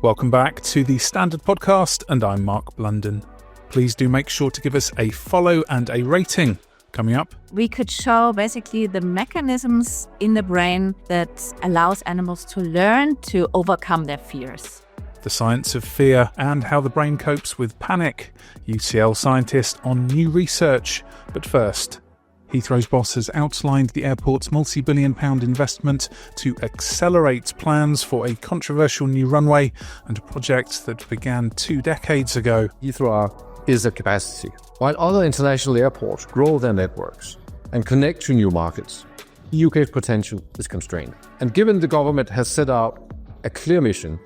Welcome back to the Standard Podcast, and I'm Mark Blunden. Please do make sure to give us a follow and a rating. Coming up, we could show basically the mechanisms in the brain that allows animals to learn to overcome their fears. the science of fear and how the brain copes with panic. UCL scientist on new research. But first, Heathrow's boss has outlined the airport's multi-billion-pound investment to accelerate plans for a controversial new runway and a project that began 2 decades ago. Heathrow is a capacity. While other international airports grow their networks and connect to new markets, the UK's potential is constrained. And given the government has set out a clear mission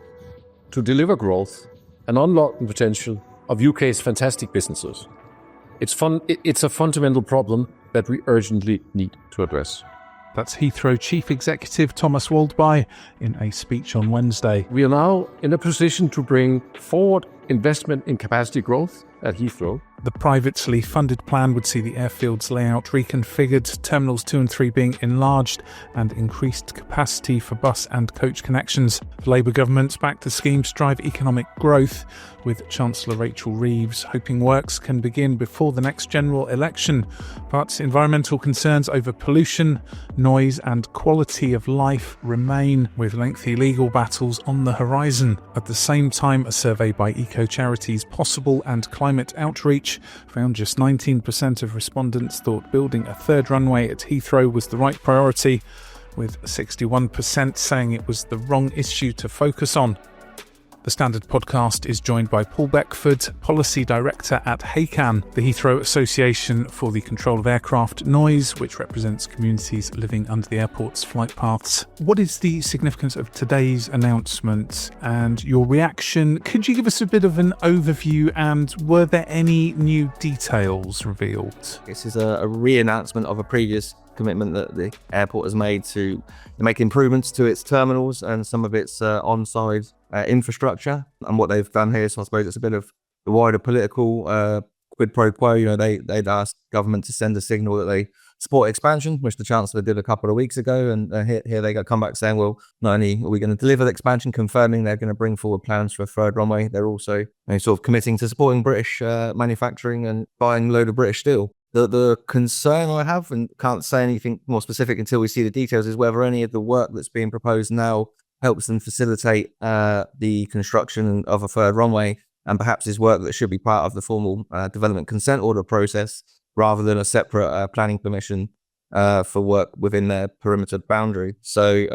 to deliver growth and unlock the potential of UK's fantastic businesses, it's a fundamental problem that we urgently need to address. That's Heathrow Chief Executive Thomas Woldbye in a speech on Wednesday. We are now in a position to bring forward investment in capacity growth at Heathrow. The privately funded plan would see the airfield's layout reconfigured, Terminals 2 and 3 being enlarged, and increased capacity for bus and coach connections. Labour governments backed the scheme to drive economic growth, with Chancellor Rachel Reeves hoping works can begin before the next general election. But environmental concerns over pollution, noise and quality of life remain, with lengthy legal battles on the horizon. At the same time, a survey by eco-charities Possible and Climate Outreach found just 19% of respondents thought building a third runway at Heathrow was the right priority, with 61% saying it was the wrong issue to focus on. The Standard Podcast is joined by Paul Beckford, Policy Director at Hacan, the Heathrow Association for the Control of Aircraft Noise, which represents communities living under the airport's flight paths. What is the significance of today's announcement and your reaction? Could you give us a bit of an overview, and were there any new details revealed? This is a re-announcement of a previous commitment that the airport has made to make improvements to its terminals and some of its on-side infrastructure. And what they've done here, so I suppose it's a bit of the wider political quid pro quo. You know, they'd asked government to send a signal that they support expansion, which the Chancellor did a couple of weeks ago. And here they come back saying, well, not only are we going to deliver the expansion, confirming they're going to bring forward plans for a third runway, they're also sort of committing to supporting British manufacturing and buying a load of British steel. The concern I have, and can't say anything more specific until we see the details, is whether any of the work that's being proposed now helps them facilitate the construction of a third runway, and perhaps is work that should be part of the formal development consent order process rather than a separate planning permission for work within their perimeter boundary. So,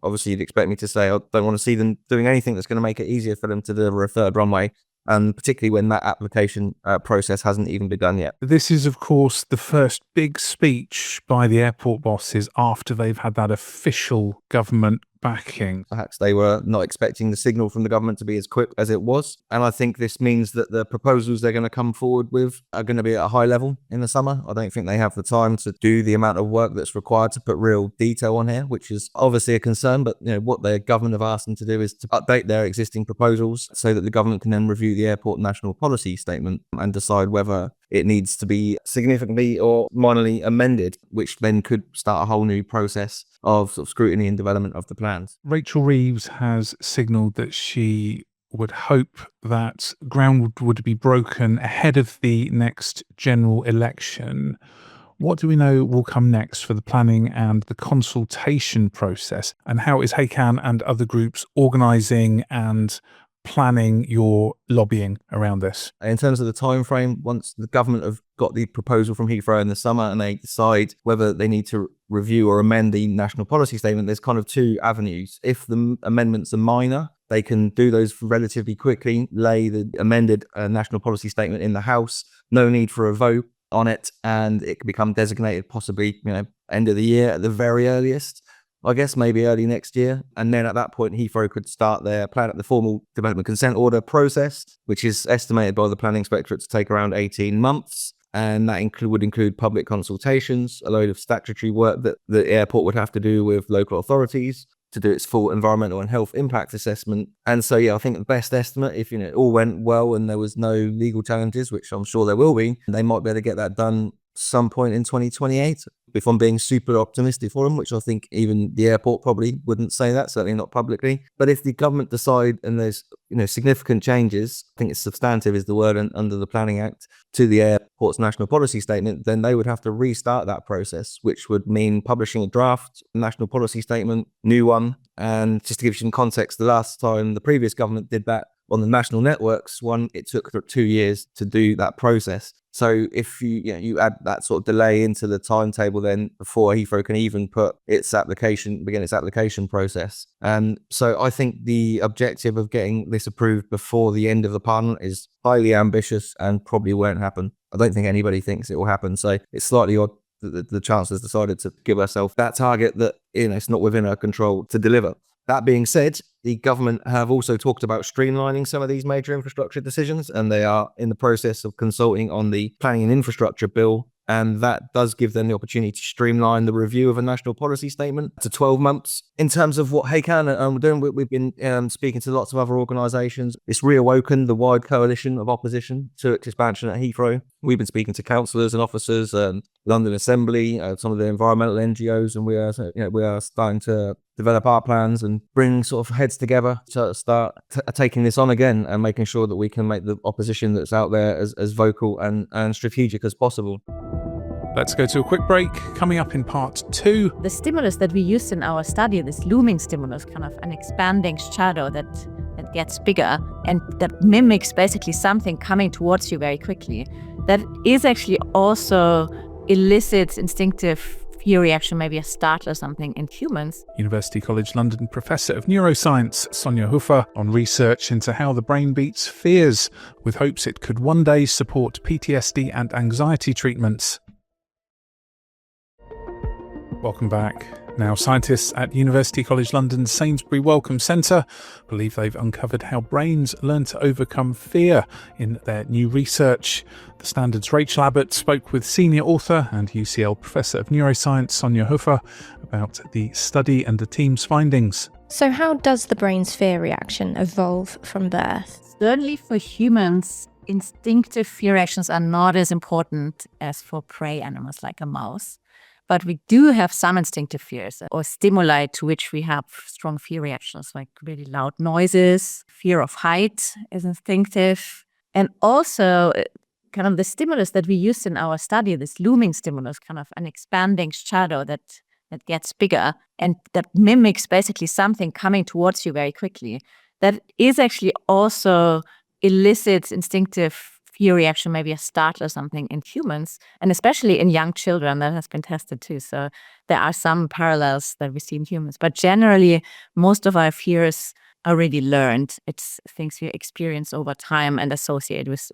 obviously you'd expect me to say I don't want to see them doing anything that's going to make it easier for them to deliver a third runway, and particularly when that application process hasn't even begun yet. This is, of course, the first big speech by the airport bosses after they've had that official government backing. Perhaps they were not expecting the signal from the government to be as quick as it was. And I think this means that the proposals they're going to come forward with are going to be at a high level in the summer. I don't think they have the time to do the amount of work that's required to put real detail on here, which is obviously a concern. But what the government have asked them to do is to update their existing proposals so that the government can then review the airport national policy statement and decide whether it needs to be significantly or minorly amended, which then could start a whole new process of scrutiny and development of the plans. Rachel Reeves has signalled that she would hope that ground would be broken ahead of the next general election. What do we know will come next for the planning and the consultation process? And how is Hacan and other groups organising and planning your lobbying around this? In terms of the time frame, once the government have got the proposal from Heathrow in the summer and they decide whether they need to review or amend the national policy statement, there's kind of 2 avenues. If the amendments are minor, they can do those relatively quickly, lay the amended national policy statement in the House, no need for a vote on it, and it can become designated possibly, end of the year at the very earliest. I guess maybe early next year. And then at that point, Heathrow could start their plan at the formal development consent order process, which is estimated by the planning inspectorate to take around 18 months. And that would include public consultations, a load of statutory work that the airport would have to do with local authorities to do its full environmental and health impact assessment. And so, I think the best estimate, if it all went well and there was no legal challenges, which I'm sure there will be, they might be able to get that done some point in 2028. if I'm being super optimistic for them, which I think even the airport probably wouldn't say that, certainly not publicly. But if the government decide and there's significant changes, I think it's substantive is the word under the Planning Act, to the airport's national policy statement, then they would have to restart that process, which would mean publishing a draft national policy statement, new one. And just to give you some context, the last time the previous government did that on the national networks one, it took 2 years to do that process. So if you add that sort of delay into the timetable, then before Heathrow can even begin its application process. And so I think the objective of getting this approved before the end of the parliament is highly ambitious and probably won't happen. I don't think anybody thinks it will happen. So it's slightly odd that the Chancellor's decided to give herself that target that it's not within her control to deliver. That being said, the government have also talked about streamlining some of these major infrastructure decisions, and they are in the process of consulting on the planning and infrastructure bill. And that does give them the opportunity to streamline the review of a national policy statement to 12 months. In terms of what Hacan are doing, we've been speaking to lots of other organisations. It's reawoken the wide coalition of opposition to its expansion at Heathrow. We've been speaking to councillors and officers, London Assembly, some of the environmental NGOs, and we are starting to develop our plans and bring sort of heads together to start taking this on again and making sure that we can make the opposition that's out there as vocal and strategic as possible. Let's go to a quick break. Coming up in part 2. The stimulus that we used in our study, this looming stimulus, kind of an expanding shadow that gets bigger and that mimics basically something coming towards you very quickly, that is actually also elicits instinctive fear reaction, maybe a startle or something in humans. University College London Professor of Neuroscience, Sonja Hofer, on research into how the brain beats fears, with hopes it could one day support PTSD and anxiety treatments. Welcome back. Now, scientists at University College London's Sainsbury Wellcome Centre believe they've uncovered how brains learn to overcome fear in their new research. The Standard's Rachel Abbott spoke with senior author and UCL Professor of Neuroscience Sonja Hofer about the study and the team's findings. So how does the brain's fear reaction evolve from birth? Certainly for humans, instinctive fear reactions are not as important as for prey animals like a mouse. But we do have some instinctive fears or stimuli to which we have strong fear reactions, like really loud noises. Fear of height is instinctive. And also kind of the stimulus that we used in our study, this looming stimulus, kind of an expanding shadow that gets bigger and that mimics basically something coming towards you very quickly. That is actually also elicits instinctive fear reaction, maybe a startle or something in humans, and especially in young children. That has been tested too. So there are some parallels that we see in humans. But generally, most of our fears are really learned. It's things we experience over time and associate with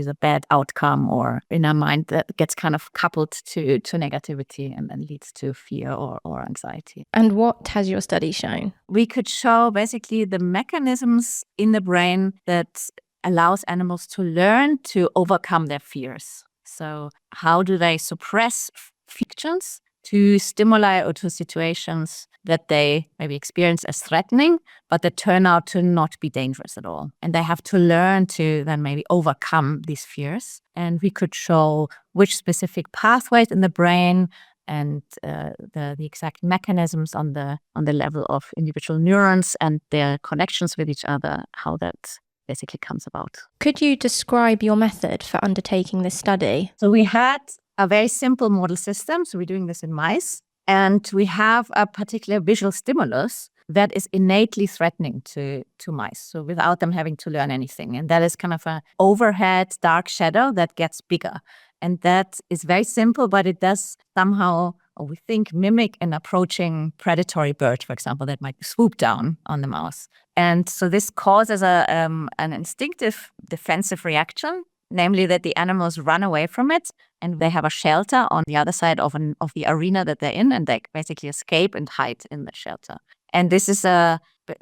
a bad outcome, or in our mind that gets kind of coupled to negativity and then leads to fear or anxiety. And what has your study shown? We could show basically the mechanisms in the brain that allows animals to learn to overcome their fears. So how do they suppress fictions to stimuli or to situations that they maybe experience as threatening, but that turn out to not be dangerous at all? And they have to learn to then maybe overcome these fears. And we could show which specific pathways in the brain and the exact mechanisms on the level of individual neurons and their connections with each other, how that basically comes about. Could you describe your method for undertaking this study? So we had a very simple model system. So we're doing this in mice. And we have a particular visual stimulus that is innately threatening to mice, so without them having to learn anything. And that is kind of an overhead dark shadow that gets bigger. And that is very simple, but it does somehow, or we think, mimic an approaching predatory bird, for example, that might swoop down on the mouse. And so this causes an instinctive defensive reaction, namely that the animals run away from it and they have a shelter on the other side of the arena that they're in, and they basically escape and hide in the shelter. And this is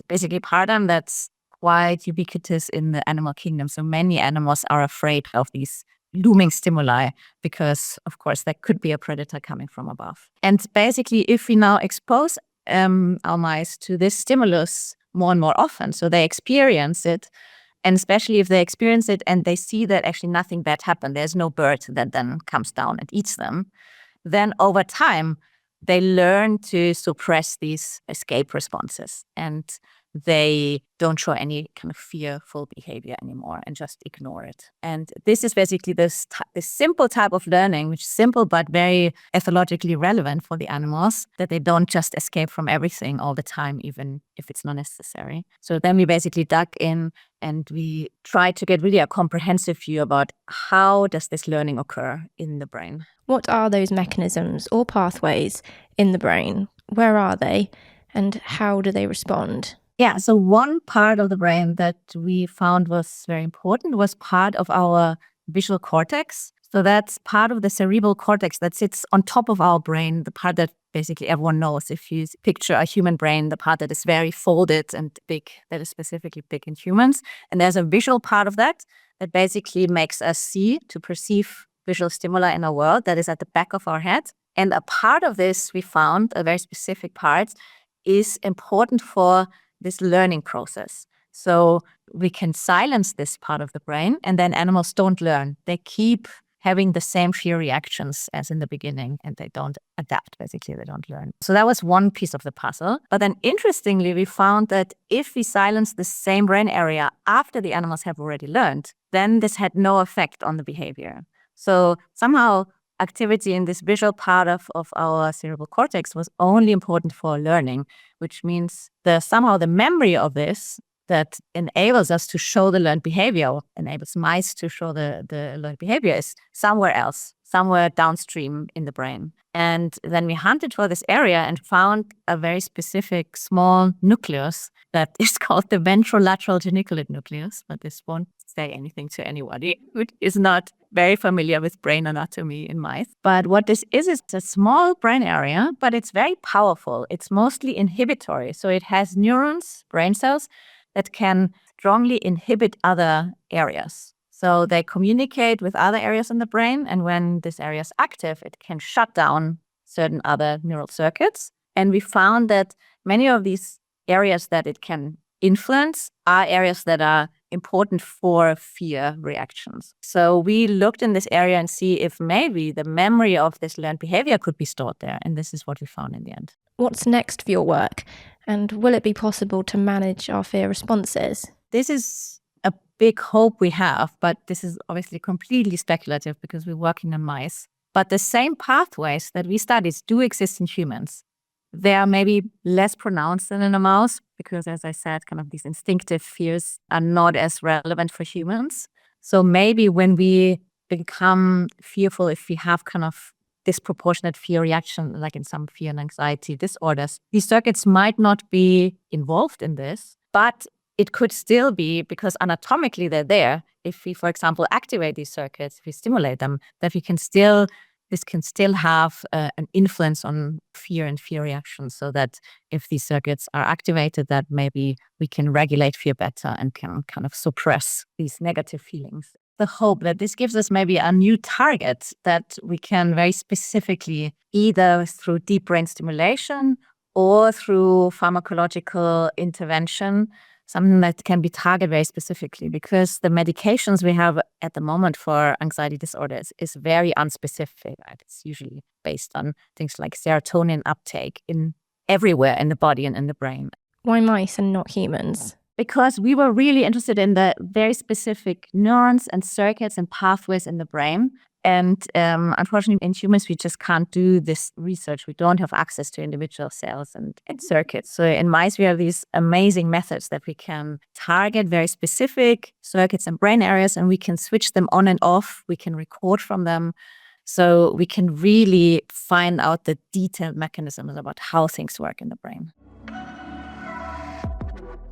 basically a pattern that's quite ubiquitous in the animal kingdom. So many animals are afraid of these looming stimuli because, of course, there could be a predator coming from above. And basically, if we now expose our mice to this stimulus more and more often, so they experience it, and especially if they experience it and they see that actually nothing bad happened, there's no bird that then comes down and eats them, then over time, they learn to suppress these escape responses, and they don't show any kind of fearful behavior anymore and just ignore it. And this is basically this simple type of learning, which is simple but very ethologically relevant for the animals, that they don't just escape from everything all the time, even if it's not necessary. So then we basically dug in and we tried to get really a comprehensive view about how does this learning occur in the brain. What are those mechanisms or pathways in the brain? Where are they? And how do they respond? Yeah, so one part of the brain that we found was very important was part of our visual cortex. So that's part of the cerebral cortex that sits on top of our brain, the part that basically everyone knows. If you picture a human brain, the part that is very folded and big, that is specifically big in humans. And there's a visual part of that basically makes us see, to perceive visual stimuli in our world, that is at the back of our head. And a part of this, we found, a very specific part, is important for this learning process. So we can silence this part of the brain, and then animals don't learn. They keep having the same fear reactions as in the beginning, and they don't adapt, basically, they don't learn. So that was one piece of the puzzle. But then interestingly, we found that if we silence the same brain area after the animals have already learned, then this had no effect on the behavior. So somehow activity in this visual part of our cerebral cortex was only important for learning, which means somehow the memory of this that enables us to show the learned behavior, enables mice to show the learned behavior, is somewhere else, somewhere downstream in the brain. And then we hunted for this area and found a very specific small nucleus that is called the ventrolateral geniculate nucleus, but this won't say anything to anybody who is not very familiar with brain anatomy in mice. But what this is a small brain area, but it's very powerful. It's mostly inhibitory. So it has neurons, brain cells, that can strongly inhibit other areas. So they communicate with other areas in the brain, and when this area is active, it can shut down certain other neural circuits. And we found that many of these areas that it can influence are areas that are important for fear reactions. So we looked in this area and see if maybe the memory of this learned behavior could be stored there. And this is what we found in the end. What's next for your work? And will it be possible to manage our fear responses? This is a big hope we have, but this is obviously completely speculative because we're working on mice. But the same pathways that we studied do exist in humans. They are maybe less pronounced than in a mouse because, as I said, kind of these instinctive fears are not as relevant for humans. So maybe when we become fearful, if we have kind of disproportionate fear reaction, like in some fear and anxiety disorders, these circuits might not be involved in this, but it could still be because anatomically they're there. If we, for example, activate these circuits, if we stimulate them, that this can still have an influence on fear and fear reactions, so that if these circuits are activated, that maybe we can regulate fear better and can kind of suppress these negative feelings. The hope that this gives us maybe a new target that we can very specifically, either through deep brain stimulation or through pharmacological intervention, something that can be targeted very specifically, because the medications we have at the moment for anxiety disorders is very unspecific. Right? It's usually based on things like serotonin uptake in everywhere in the body and in the brain. Why mice and not humans? Because we were really interested in the very specific neurons and circuits and pathways in the brain. And unfortunately, in humans, we just can't do this research. We don't have access to individual cells and circuits. So in mice, we have these amazing methods that we can target very specific circuits and brain areas, and we can switch them on and off. We can record from them. So we can really find out the detailed mechanisms about how things work in the brain.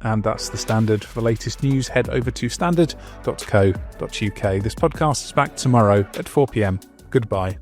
And that's The Standard. For the latest news, head over to standard.co.uk. This podcast is back tomorrow at 4 p.m. Goodbye.